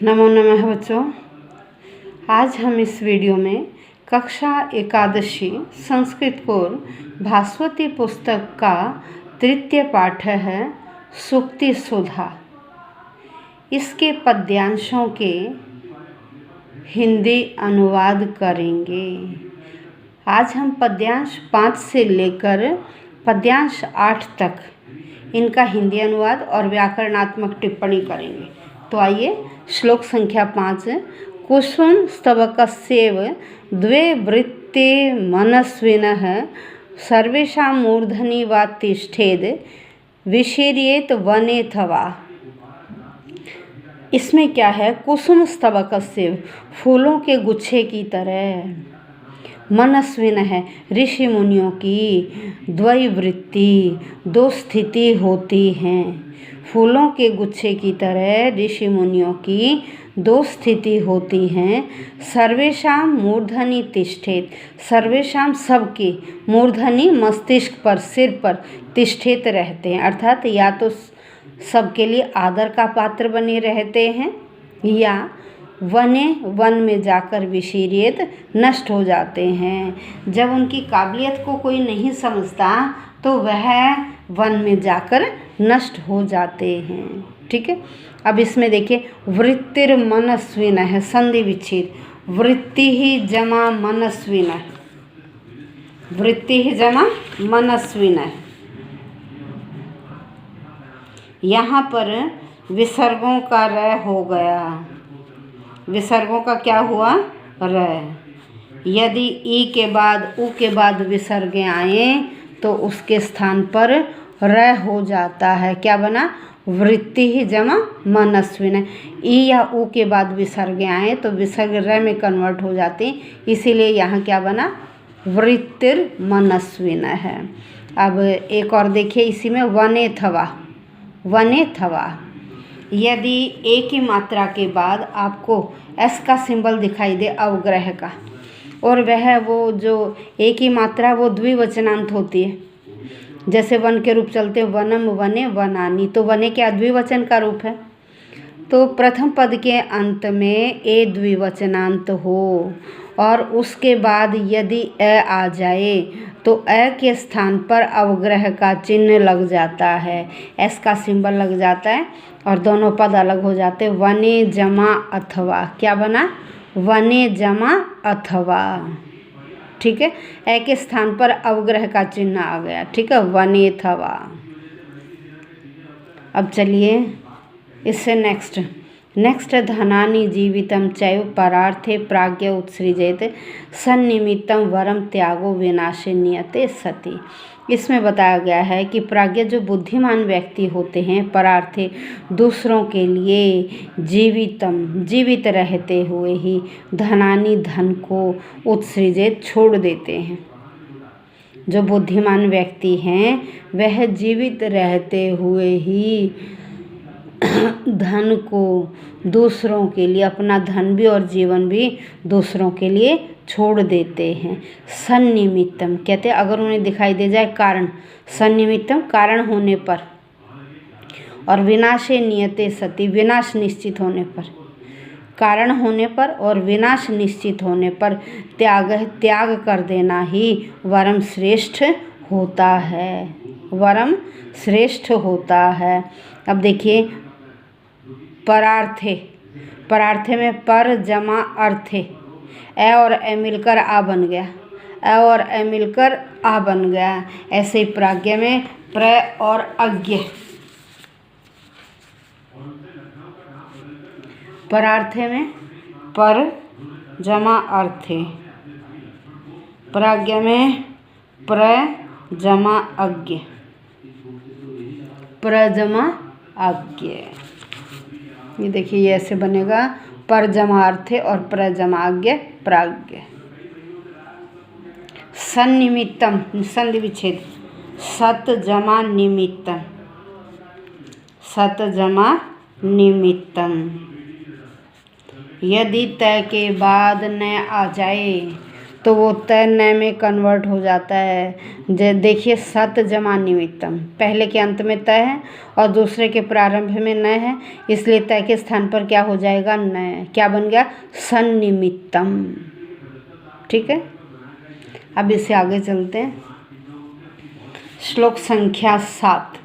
नमो नमः बच्चों। आज हम इस वीडियो में कक्षा एकादशी संस्कृत कोर भास्वती पुस्तक का तृतीय पाठ है सूक्ति सुधा। इसके पद्यांशों के हिंदी अनुवाद करेंगे। आज हम पद्यांश 5 से लेकर पद्यांश 8 तक इनका हिंदी अनुवाद और व्याकरणात्मक टिप्पणी करेंगे। तो आइए, श्लोक संख्या 5। कुसुम स्तबकस्येव द्वे वृत्ते मनस्विनः सर्वेषां मूर्धनि वा तिष्ठेद विशीर्येत वनेऽथवा। इसमें क्या है? कुसुम स्तबकस्येव, फूलों के गुच्छे की तरह, मनस्विन है, ऋषि मुनियों की द्वैवृत्ति, दो स्थिति होती हैं। फूलों के गुच्छे की तरह ऋषि मुनियों की दो स्थिति होती हैं। सर्वेषां मूर्धनि तिष्ठेत, सर्वेषां सबके, मूर्धनि मस्तिष्क पर, सिर पर, तिष्ठेत रहते हैं, अर्थात या तो सबके लिए आदर का पात्र बने रहते हैं या वन में जाकर विशीर्येत, नष्ट हो जाते हैं। जब उनकी काबिलियत को कोई नहीं समझता तो वह वन में जाकर नष्ट हो जाते हैं। ठीक है। अब इसमें देखिए, वृत्तिर मनस्विन है, संधि विच्छेद, वृत्ति ही जमा मनस्विन है, वृत्ति ही जमा मनस्विन है। यहाँ पर विसर्गों का र हो गया, विसर्गों का क्या हुआ? र। यदि ई के बाद, उ के बाद विसर्गें आए तो उसके स्थान पर र हो जाता है। क्या बना? वृत्ति ही जमा मनस्विन है। ई या उ के बाद विसर्गें आए तो विसर्ग र में कन्वर्ट हो जाते हैं, इसीलिए यहाँ क्या बना? वृत्तिर मनस्विन है। अब एक और देखिए, इसी में वनेऽथवा, वनेऽथवा। यदि ए की मात्रा के बाद आपको एस का सिंबल दिखाई दे अवग्रह का, और वह वो जो ए की मात्रा वो द्विवचनांत होती है, जैसे वन के रूप चलते वनम, वने, वनानी, तो वने क्या द्विवचन का रूप है। तो प्रथम पद के अंत में ए द्विवचनांत हो और उसके बाद यदि अ आ जाए तो अ के स्थान पर अवग्रह का चिन्ह लग जाता है, एस का सिंबल लग जाता है और दोनों पद अलग हो जाते। वने जमा अथवा, क्या बना? वने जमा अथवा। ठीक है। ए के स्थान पर अवग्रह का चिन्ह आ गया। ठीक है, वनेऽथवा। अब चलिए इससे नेक्स्ट धनानि जीवितं चैव परार्थे प्राज्ञ उत्सृजेत सन्निमित्तं वरम त्यागो विनाशे नियते सति। इसमें बताया गया है कि प्राज्ञ जो बुद्धिमान व्यक्ति होते हैं, परार्थे दूसरों के लिए, जीवित रहते हुए ही, धनानि धन को, उत्सृजेत छोड़ देते हैं। जो बुद्धिमान व्यक्ति हैं वह जीवित रहते हुए ही धन को दूसरों के लिए, अपना धन भी और जीवन भी दूसरों के लिए छोड़ देते हैं। सन्निमित्तम कहते हैं, अगर उन्हें दिखाई दे जाए कारण, सन्निमित्तम कारण होने पर, और विनाशे नियते सति, विनाश निश्चित होने पर, कारण होने पर और विनाश निश्चित होने पर त्याग कर देना ही वरम श्रेष्ठ होता है, वरम श्रेष्ठ होता है। अब देखिए, परार्थे में पर जमा अर्थे, ए और ए मिलकर आ बन गया, ए और ए मिलकर आ बन गया। ऐसे ही प्राज्ञ में प्र और अज्ञ, परार्थे में पर जमा अर्थे, प्राज्ञ में प्र जमा अज्ञ, प्रजमा अज्ञ। ये देखिए, ये ऐसे बनेगा, पर जमा अर्थे और प्रजमा अज्ञ, प्राज्ञ। सन्निमित्तम, संधि विच्छेद, सत जमा निमित्तम, सत जमा निमित्तम। यदि तय के बाद न आ जाए तो वो तय न में कन्वर्ट हो जाता है। देखिए सत जमा निमित्तम, पहले के अंत में तय है और दूसरे के प्रारंभ में न है, इसलिए तय के स्थान पर क्या हो जाएगा, न। क्या बन गया, सन्निमित्तम। ठीक है, अब इससे आगे चलते हैं। श्लोक संख्या 7।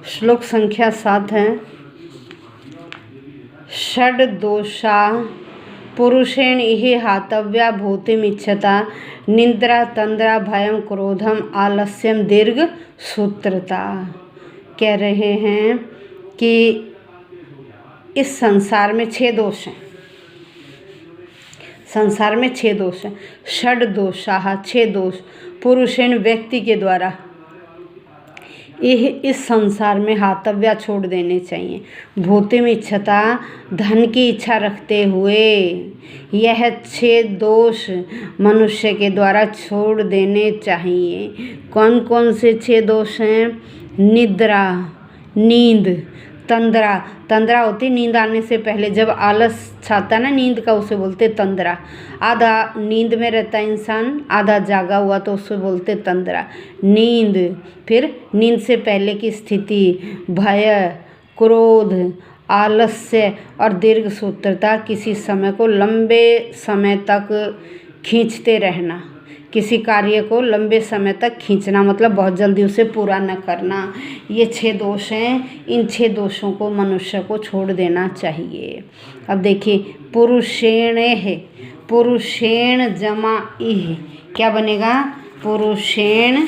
श्लोक संख्या 7 है। षड दोषा पुरुषेण इहि हातव्या भूतिमिच्छता निद्रा तंद्रा भयम क्रोधम आलस्यम दीर्घ सूत्रता। कह रहे हैं कि इस संसार में 6 दोष हैं। संसार में 6 दोष हैं। षड दोषाः 6 दोष पुरुषेण व्यक्ति के द्वारा इस संसार में हातव्या छोड़ देने चाहिए। भूतिम इच्छता धन की इच्छा रखते हुए यह 6 दोष मनुष्य के द्वारा छोड़ देने चाहिए। कौन कौन से 6 दोष हैं? निद्रा, नींद, तंद्रा। तंद्रा होती नींद आने से पहले, जब आलस छाता ना नींद का, उसे बोलते तंद्रा। आधा नींद में रहता है इंसान, आधा जागा हुआ, तो उसे बोलते तंद्रा। नींद, फिर नींद से पहले की स्थिति, भय, क्रोध, आलस्य और दीर्घ सूत्रता। किसी समय को लंबे समय तक खींचते रहना, किसी कार्य को लंबे समय तक खींचना, मतलब बहुत जल्दी उसे पूरा न करना। ये 6 दोष हैं। इन 6 दोषों को मनुष्य को छोड़ देना चाहिए। अब देखिए, पुरुषेण है, पुरुषेण जमा इह, क्या बनेगा? पुरुषेण,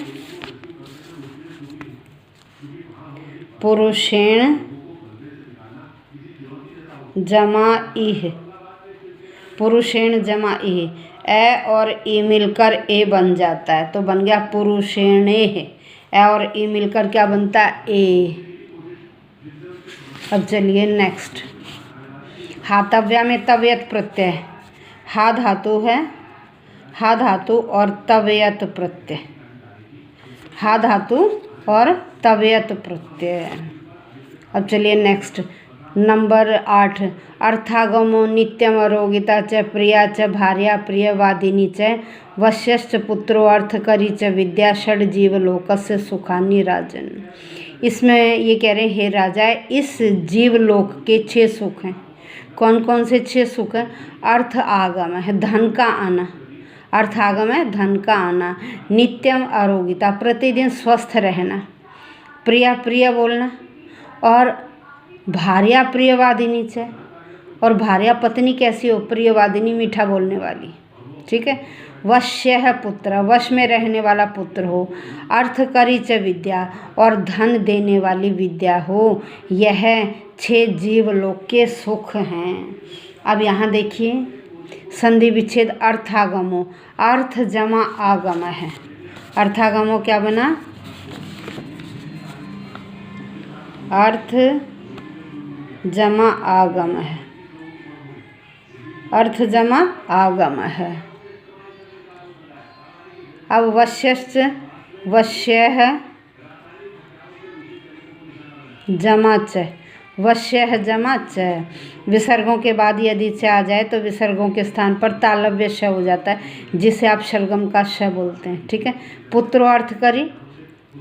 पुरुषेण जमा इह, पुरुषेण जमा इह, ए और ई मिलकर ए बन जाता है, तो बन गया पुरुषेणे है। ए और ई मिलकर क्या बनता है? ए। अब चलिए नेक्स्ट। हातव्या में तव्यत प्रत्यय, हा धातु है, हा धातु और तव्यत प्रत्यय, हा धातु और तव्यत प्रत्यय। अब चलिए नेक्स्ट, नंबर 8। अर्थागमो नित्यम अरोगिता च प्रिया च भार्या प्रियवादिनी च वश्यश्च पुत्रो अर्थकरी च विद्या षड जीवलोकस्य सुखानि राजन। इसमें ये कह रहे हैं, हे राजा, इस जीवलोक के 6 सुख हैं। कौन कौन से 6 सुख हैं? अर्थ आगम है, धन का आना, अर्थ आगम है, धन का आना। नित्यम आरोगिता, प्रतिदिन स्वस्थ रहना। प्रिया, प्रिय बोलना। और भार्या प्रियवादिनी च, और भार्या पत्नी कैसी हो? प्रियवादिनी, मीठा बोलने वाली। ठीक है। वश्य है पुत्र, वश में रहने वाला पुत्र हो। अर्थकरी च विद्या, और धन देने वाली विद्या हो। यह 6 जीवलोक के सुख हैं। अब यहाँ देखिए, संधि विच्छेद अर्थागमो, अर्थ जमा आगम है। अर्थागमो क्या बना? अर्थ जमा आगम है, अर्थ जमा आगम है। अब वश्यश्च, वश्य है जमा च, वश्य है जमा च। विसर्गों के बाद यदि च आ जाए तो विसर्गों के स्थान पर तालव्य श हो जाता है, जिसे आप शलगम का श बोलते हैं। ठीक है। पुत्रो अर्थ करी,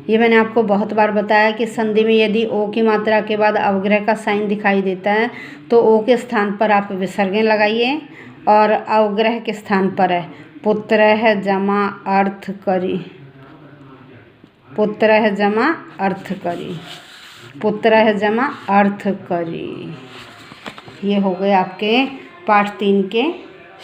ये मैंने आपको बहुत बार बताया कि संधि में यदि ओ की मात्रा के बाद अवग्रह का साइन दिखाई देता है तो ओ के स्थान पर आप विसर्गें लगाइए, और अवग्रह के स्थान पर है पुत्र है जमा अर्थ करी, पुत्र है जमा अर्थ करी, पुत्र है जमा अर्थ करी। ये हो गए आपके पाठ 3 के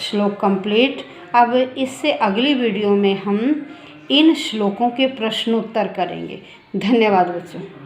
श्लोक कंप्लीट। अब इससे अगली वीडियो में हम इन श्लोकों के प्रश्नोत्तर करेंगे। धन्यवाद बच्चों।